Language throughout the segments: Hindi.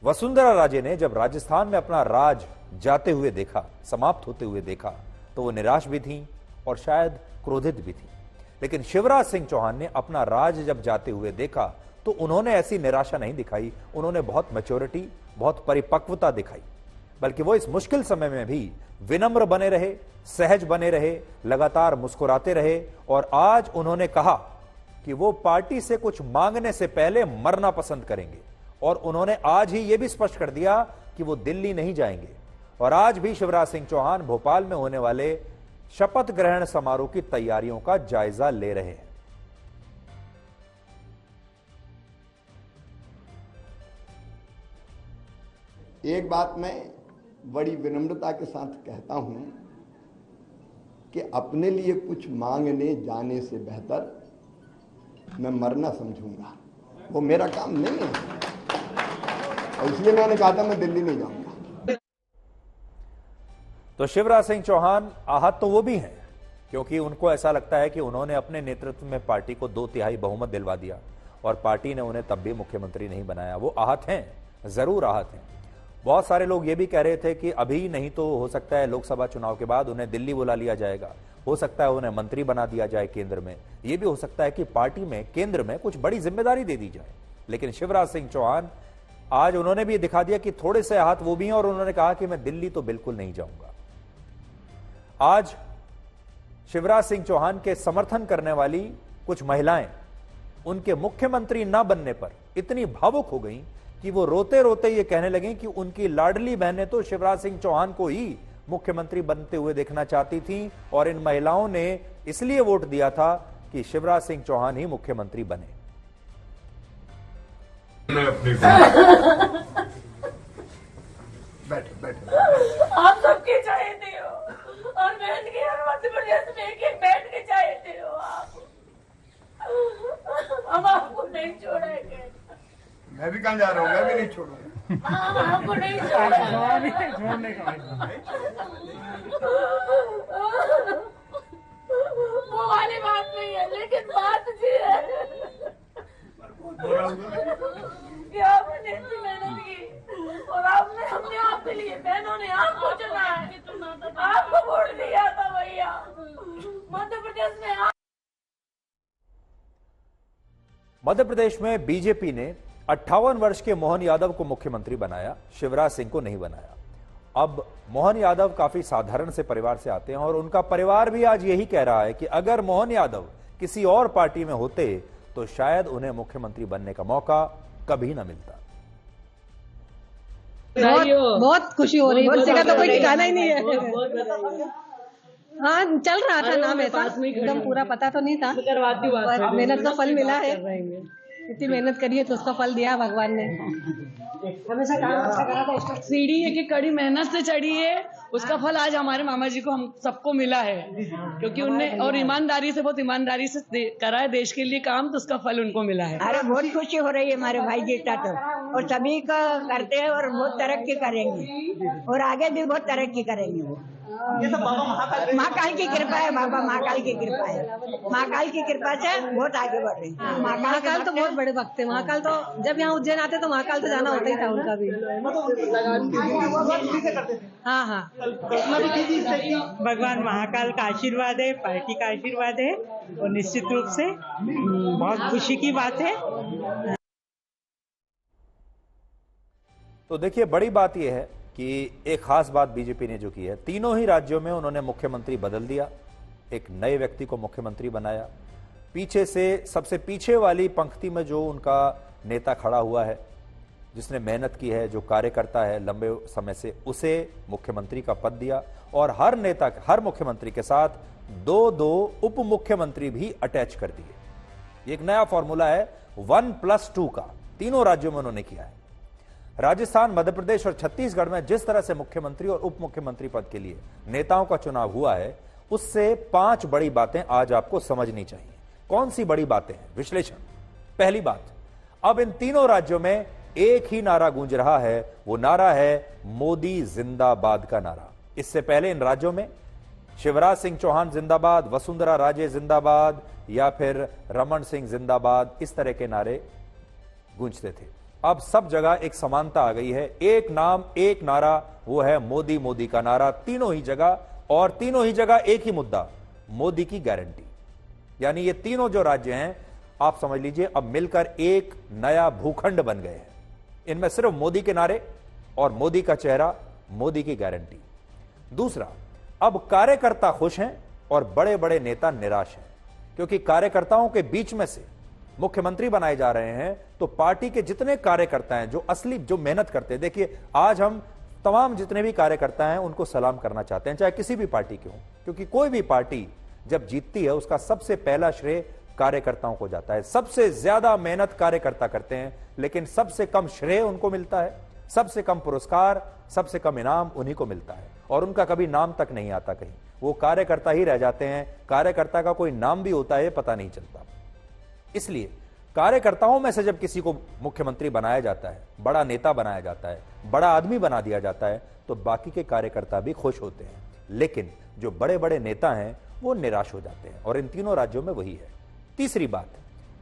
वसुंधरा राजे ने जब राजस्थान में अपना राज जाते हुए देखा, समाप्त होते हुए देखा, तो वो निराश भी थी और शायद क्रोधित भी थी। लेकिन शिवराज सिंह चौहान ने अपना राज जब जाते हुए देखा तो उन्होंने ऐसी निराशा नहीं दिखाई, उन्होंने बहुत मैच्योरिटी, बहुत परिपक्वता दिखाई। बल्कि वो इस मुश्किल समय में भी विनम्र बने रहे, सहज बने रहे, लगातार मुस्कुराते रहे और आज उन्होंने कहा कि वो पार्टी से कुछ मांगने से पहले मरना पसंद करेंगे। और उन्होंने आज ही यह भी स्पष्ट कर दिया कि वो दिल्ली नहीं जाएंगे। और आज भी शिवराज सिंह चौहान भोपाल में होने वाले शपथ ग्रहण समारोह की तैयारियों का जायजा ले रहे हैं। एक बात मैं बड़ी विनम्रता के साथ कहता हूं कि अपने लिए कुछ मांगने जाने से बेहतर मैं मरना समझूंगा। वो मेरा काम नहीं है और इसलिए मैंने कहा था मैं दिल्ली नहीं जाऊंगा। तो शिवराज सिंह चौहान आहत तो वो भी हैं, क्योंकि उनको ऐसा लगता है कि उन्होंने अपने नेतृत्व में पार्टी को 2/3 बहुमत दिलवा दिया और पार्टी ने उन्हें तब भी मुख्यमंत्री नहीं बनाया। वो आहत हैं, जरूर आहत हैं। बहुत सारे लोग ये भी कह रहे थे कि अभी नहीं तो हो सकता है लोकसभा चुनाव के बाद उन्हें दिल्ली बुला लिया जाएगा, हो सकता है उन्हें मंत्री बना दिया जाए केंद्र में, यह भी हो सकता है कि पार्टी में केंद्र में कुछ बड़ी जिम्मेदारी दे दी जाए। लेकिन शिवराज सिंह चौहान आज उन्होंने भी दिखा दिया कि थोड़े से आहत वो भी हैं और उन्होंने कहा कि मैं दिल्ली तो बिल्कुल नहीं जाऊंगा। आज शिवराज सिंह चौहान के समर्थन करने वाली कुछ महिलाएं उनके मुख्यमंत्री न बनने पर इतनी भावुक हो गईं कि वो रोते रोते ये कहने लगी कि उनकी लाडली बहनें तो शिवराज सिंह चौहान को ही मुख्यमंत्री बनते हुए देखना चाहती थीं और इन महिलाओं ने इसलिए वोट दिया था कि शिवराज सिंह चौहान ही मुख्यमंत्री बने। आप सबके चाहते हो और बहन के मध्य प्रदेश में एक बैठ के चाहते हो आप। हम आपको नहीं छोड़ेंगे। मैं भी कहाँ जा रहा हूँ, मैं भी नहीं छोड़ूंगा। आपको नहीं छोड़ने का वो वाली बात नहीं है, लेकिन बात ये है कि आपने इतनी मेहनत की और आपने हमने आपके लिए, बहनों ने आपको चुना है, आपको वोट दिया था भैया मध्य प्रदेश में। मध्य प्रदेश में बीजेपी ने 58 वर्ष के मोहन यादव को मुख्यमंत्री बनाया, शिवराज सिंह को नहीं बनाया। अब मोहन यादव काफी साधारण से परिवार से आते हैं और उनका परिवार भी आज यही कह रहा है कि अगर मोहन यादव किसी और पार्टी में होते तो शायद उन्हें मुख्यमंत्री बनने का मौका कभी ना मिलता। बहुत खुशी हो रही है, बच्चे का तो कोई ठिकाना ही नहीं है। हाँ, चल रहा था नाम ऐसा, एकदम पूरा पता तो नहीं था, मेहनत का फल मिला है। इतनी मेहनत करी है तो उसका फल दिया भगवान ने। हमेशा काम अच्छा करा था। सीढ़ी एक कड़ी मेहनत से चढ़ी है, उसका फल आज हमारे मामा जी को, हम सबको मिला है, क्योंकि उनने और ईमानदारी से, बहुत ईमानदारी से करा है देश के लिए काम, तो उसका फल उनको मिला है। अरे बहुत खुशी हो रही है हमारे भाई जीता तो, और सभी का करते हैं और बहुत तरक्की करेंगे और आगे भी बहुत तरक्की करेंगे। वो ये तो बाबा महाकाल की कृपा है, बाबा महाकाल की कृपा है, महाकाल की कृपा से बहुत आगे बढ़ रहे हैं। महाकाल तो बहुत बड़े भक्त है। महाकाल तो जब यहाँ उज्जैन आते तो महाकाल तो जाना होता ही था उनका भी। हाँ हाँ, भगवान महाकाल का आशीर्वाद है, पार्टी का आशीर्वाद है और निश्चित रूप से बहुत खुशी की बात है। तो देखिए, बड़ी बात यह है कि एक खास बात बीजेपी ने जो की है, तीनों ही राज्यों में उन्होंने मुख्यमंत्री बदल दिया, एक नए व्यक्ति को मुख्यमंत्री बनाया। पीछे से सबसे पीछे वाली पंक्ति में जो उनका नेता खड़ा हुआ है, जिसने मेहनत की है, जो कार्यकर्ता है लंबे समय से, उसे मुख्यमंत्री का पद दिया और हर नेता, हर मुख्यमंत्री के साथ 2-2 उप मुख्यमंत्री भी अटैच कर दिए। एक नया फॉर्मूला है 1+2 का, तीनों राज्यों में उन्होंने किया है। राजस्थान, मध्य प्रदेश और छत्तीसगढ़ में जिस तरह से मुख्यमंत्री और उप मुख्यमंत्री पद के लिए नेताओं का चुनाव हुआ है, उससे 5 बड़ी बातें आज आपको समझनी चाहिए। कौन सी बड़ी बातें हैं? विश्लेषण। पहली बात, अब इन तीनों राज्यों में एक ही नारा गूंज रहा है, वो नारा है मोदी जिंदाबाद का नारा। इससे पहले इन राज्यों में शिवराज सिंह चौहान जिंदाबाद, वसुंधरा राजे जिंदाबाद या फिर रमन सिंह जिंदाबाद, इस तरह के नारे गूंजते थे। अब सब जगह एक समानता आ गई है, एक नाम एक नारा, वो है मोदी। मोदी का नारा तीनों ही जगह, और तीनों ही जगह एक ही मुद्दा, मोदी की गारंटी। यानी ये तीनों जो राज्य हैं, आप समझ लीजिए अब मिलकर एक नया भूखंड बन गए हैं। इनमें सिर्फ मोदी के नारे और मोदी का चेहरा, मोदी की गारंटी। दूसरा, अब कार्यकर्ता खुश हैं और बड़े बड़े नेता निराश हैं, क्योंकि कार्यकर्ताओं के बीच में से मुख्यमंत्री बनाए जा रहे हैं। तो पार्टी के जितने कार्यकर्ता हैं, जो असली जो मेहनत करते हैं, देखिए आज हम तमाम जितने भी कार्यकर्ता हैं उनको सलाम करना चाहते हैं, चाहे किसी भी पार्टी के हों, क्योंकि कोई भी पार्टी जब जीतती है उसका सबसे पहला श्रेय कार्यकर्ताओं को जाता है। सबसे ज्यादा मेहनत कार्यकर्ता करते हैं, लेकिन सबसे कम श्रेय उनको मिलता है, सबसे कम पुरस्कार, सबसे कम इनाम उन्हीं को मिलता है, और उनका कभी नाम तक नहीं आता कहीं। वो कार्यकर्ता ही रह जाते हैं, कार्यकर्ता का कोई नाम भी होता है पता नहीं चलता। इसलिए कार्यकर्ताओं में से जब किसी को मुख्यमंत्री बनाया जाता है, बड़ा नेता बनाया जाता है, बड़ा आदमी बना दिया जाता है, तो बाकी के कार्यकर्ता भी खुश होते हैं। लेकिन जो बड़े बड़े नेता हैं वो निराश हो जाते हैं, और इन तीनों राज्यों में वही है। तीसरी बात,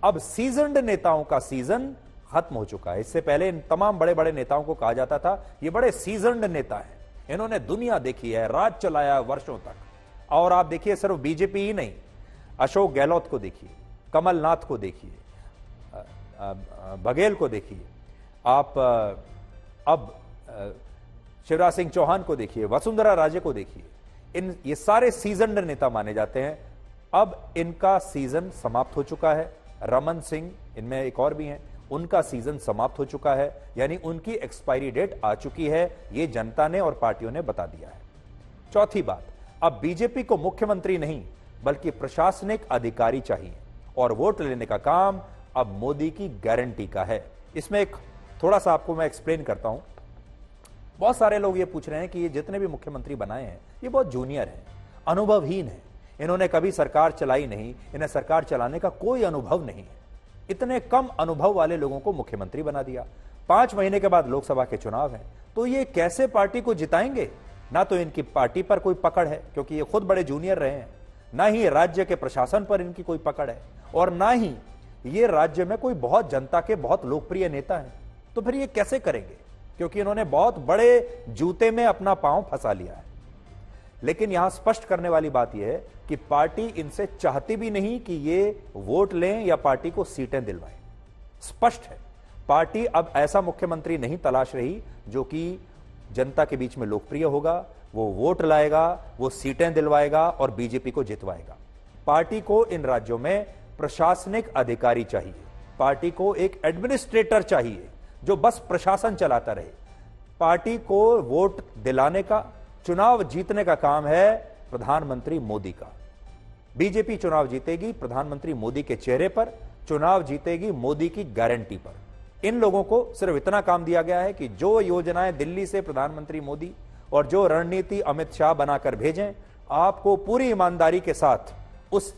अब सीजन्ड नेताओं का सीजन खत्म हो चुका है। इससे पहले इन तमाम बड़े बड़े नेताओं को कहा जाता था ये बड़े सीजन्ड नेता हैं, इन्होंने दुनिया देखी है, राज चलाया वर्षों तक। और आप देखिए सिर्फ बीजेपी ही नहीं, अशोक गहलोत को देखिए, कमलनाथ को देखिए, बघेल को देखिए, आप अब शिवराज सिंह चौहान को देखिए, वसुंधरा राजे को देखिए। ये सारे सीजन्ड नेता माने जाते हैं। अब इनका सीजन समाप्त हो चुका है। रमन सिंह, इनमें एक और भी हैं, उनका सीजन समाप्त हो चुका है, यानी उनकी एक्सपायरी डेट आ चुकी है। ये जनता ने और पार्टियों ने बता दिया है। चौथी बात, अब बीजेपी को मुख्यमंत्री नहीं बल्कि प्रशासनिक अधिकारी चाहिए, और वोट लेने का काम अब मोदी की गारंटी का है। इसमें एक थोड़ा सा आपको मैं एक्सप्लेन करता हूं। बहुत सारे लोग ये पूछ रहे हैं कि ये जितने भी मुख्यमंत्री बनाए हैं ये बहुत जूनियर हैं, अनुभवहीन हैं, इन्होंने कभी सरकार चलाई नहीं, इन्हें सरकार चलाने का कोई अनुभव नहीं है। इतने कम अनुभव वाले लोगों को मुख्यमंत्री बना दिया। 5 महीने के बाद लोकसभा के चुनाव हैं, तो ये कैसे पार्टी को जिताएंगे? ना तो इनकी पार्टी पर कोई पकड़ है, क्योंकि ये खुद बड़े जूनियर रहे हैं, ना ही राज्य के प्रशासन पर इनकी कोई पकड़ है, और ना ही ये राज्य में कोई बहुत जनता के बहुत लोकप्रिय नेता हैं। तो फिर ये कैसे करेंगे? क्योंकि इन्होंने बहुत बड़े जूते में अपना पांव फंसा लिया है। लेकिन यहां स्पष्ट करने वाली बात यह है कि पार्टी इनसे चाहती भी नहीं कि ये वोट लें या पार्टी को सीटें दिलवाएं। स्पष्ट है, पार्टी अब ऐसा मुख्यमंत्री नहीं तलाश रही जो कि जनता के बीच में लोकप्रिय होगा, वो वोट लाएगा, वो सीटें दिलवाएगा और बीजेपी को जितवाएगा। पार्टी को इन राज्यों में प्रशासनिक अधिकारी चाहिए, पार्टी को एक एडमिनिस्ट्रेटर चाहिए जो बस प्रशासन चलाता रहे। पार्टी को वोट दिलाने का, चुनाव जीतने का काम है प्रधानमंत्री मोदी का। बीजेपी चुनाव जीतेगी प्रधानमंत्री मोदी के चेहरे पर, चुनाव जीतेगी मोदी की गारंटी पर। इन लोगों को सिर्फ इतना काम दिया गया है कि जो योजनाएं दिल्ली से प्रधानमंत्री मोदी और जो रणनीति अमित शाह बनाकर भेजें, आपको पूरी ईमानदारी के साथ उस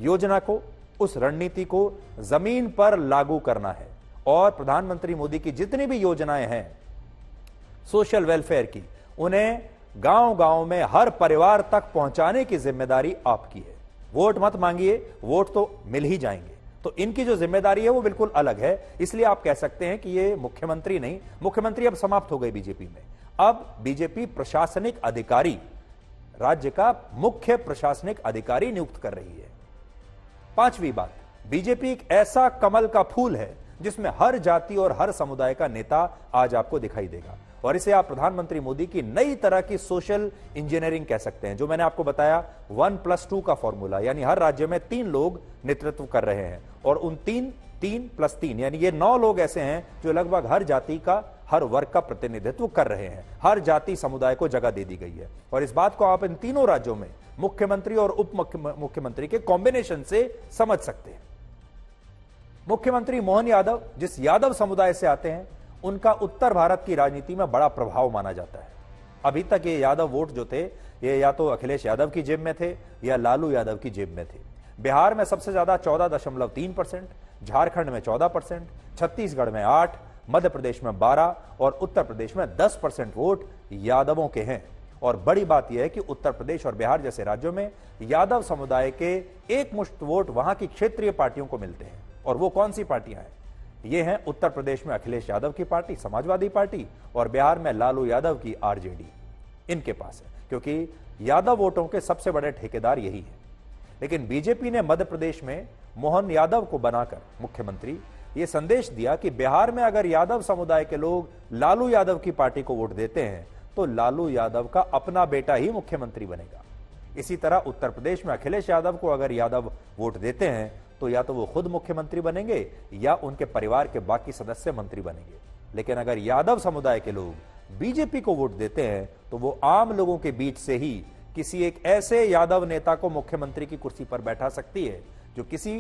योजना को, उस रणनीति को जमीन पर लागू करना है। और प्रधानमंत्री मोदी की जितनी भी योजनाएं हैं सोशल वेलफेयर की, उन्हें गांव-गांव में हर परिवार तक पहुंचाने की जिम्मेदारी आपकी है। वोट मत मांगिए, वोट तो मिल ही जाएंगे। तो इनकी जो जिम्मेदारी है वो बिल्कुल अलग है। इसलिए आप कह सकते हैं कि ये मुख्यमंत्री नहीं, मुख्यमंत्री अब समाप्त हो गई बीजेपी में। अब बीजेपी प्रशासनिक अधिकारी, राज्य का मुख्य प्रशासनिक अधिकारी नियुक्त कर रही है। पांचवी बात, बीजेपी एक ऐसा कमल का फूल है जिसमें हर जाति और हर समुदाय का नेता आज आपको दिखाई देगा, और इसे आप प्रधानमंत्री मोदी की नई तरह की सोशल इंजीनियरिंग कह सकते हैं। जो मैंने आपको बताया 1+2 का फॉर्मूला, यानी हर राज्य में 3 लोग नेतृत्व कर रहे हैं, और उन 3+3 यानी ये 9 लोग ऐसे हैं जो लगभग हर जाति का, हर वर्ग का प्रतिनिधित्व कर रहे हैं। हर जाति समुदाय को जगह दे दी गई है, और इस बात को आप इन तीनों राज्यों में मुख्यमंत्री और उप मुख्यमंत्री के कॉम्बिनेशन से समझ सकते हैं। मुख्यमंत्री मोहन यादव जिस यादव समुदाय से आते हैं, उनका उत्तर भारत की राजनीति में बड़ा प्रभाव माना जाता है। अभी तक ये यादव वोट जो थे, ये या तो अखिलेश यादव की जेब में थे या लालू यादव की जेब में थे। बिहार में सबसे ज्यादा 14.3%, झारखंड में 14%, छत्तीसगढ़ में 8%, मध्य प्रदेश में 12% और उत्तर प्रदेश में 10% वोट यादवों के हैं। और बड़ी बात यह है कि उत्तर प्रदेश और बिहार जैसे राज्यों में यादव समुदाय के एकमुश्त वोट वहां की क्षेत्रीय पार्टियों को मिलते हैं। और वो कौन सी पार्टियां हैं? ये हैं उत्तर प्रदेश में अखिलेश यादव की पार्टी समाजवादी पार्टी और बिहार में लालू यादव की आरजेडी इनके पास है, क्योंकि यादव वोटों के सबसे बड़े ठेकेदार यही है। लेकिन बीजेपी ने मध्य प्रदेश में मोहन यादव को बनाकर मुख्यमंत्री ये संदेश दिया कि बिहार में अगर यादव समुदाय के लोग लालू यादव की पार्टी को वोट देते हैं तो लालू यादव का अपना बेटा ही मुख्यमंत्री बनेगा। इसी तरह उत्तर प्रदेश में अखिलेश यादव को अगर यादव वोट देते हैं तो या तो वो खुद मुख्यमंत्री बनेंगे या उनके परिवार के बाकी सदस्य मंत्री बनेंगे। लेकिन अगर यादव समुदाय के लोग बीजेपी को वोट देते हैं तो वो आम लोगों के बीच से ही किसी एक ऐसे यादव नेता को मुख्यमंत्री की कुर्सी पर बैठा सकती है जो किसी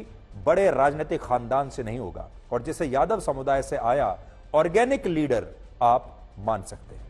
बड़े राजनीतिक खानदान से नहीं होगा और जिसे यादव समुदाय से आया ऑर्गेनिक लीडर आप मान सकते हैं।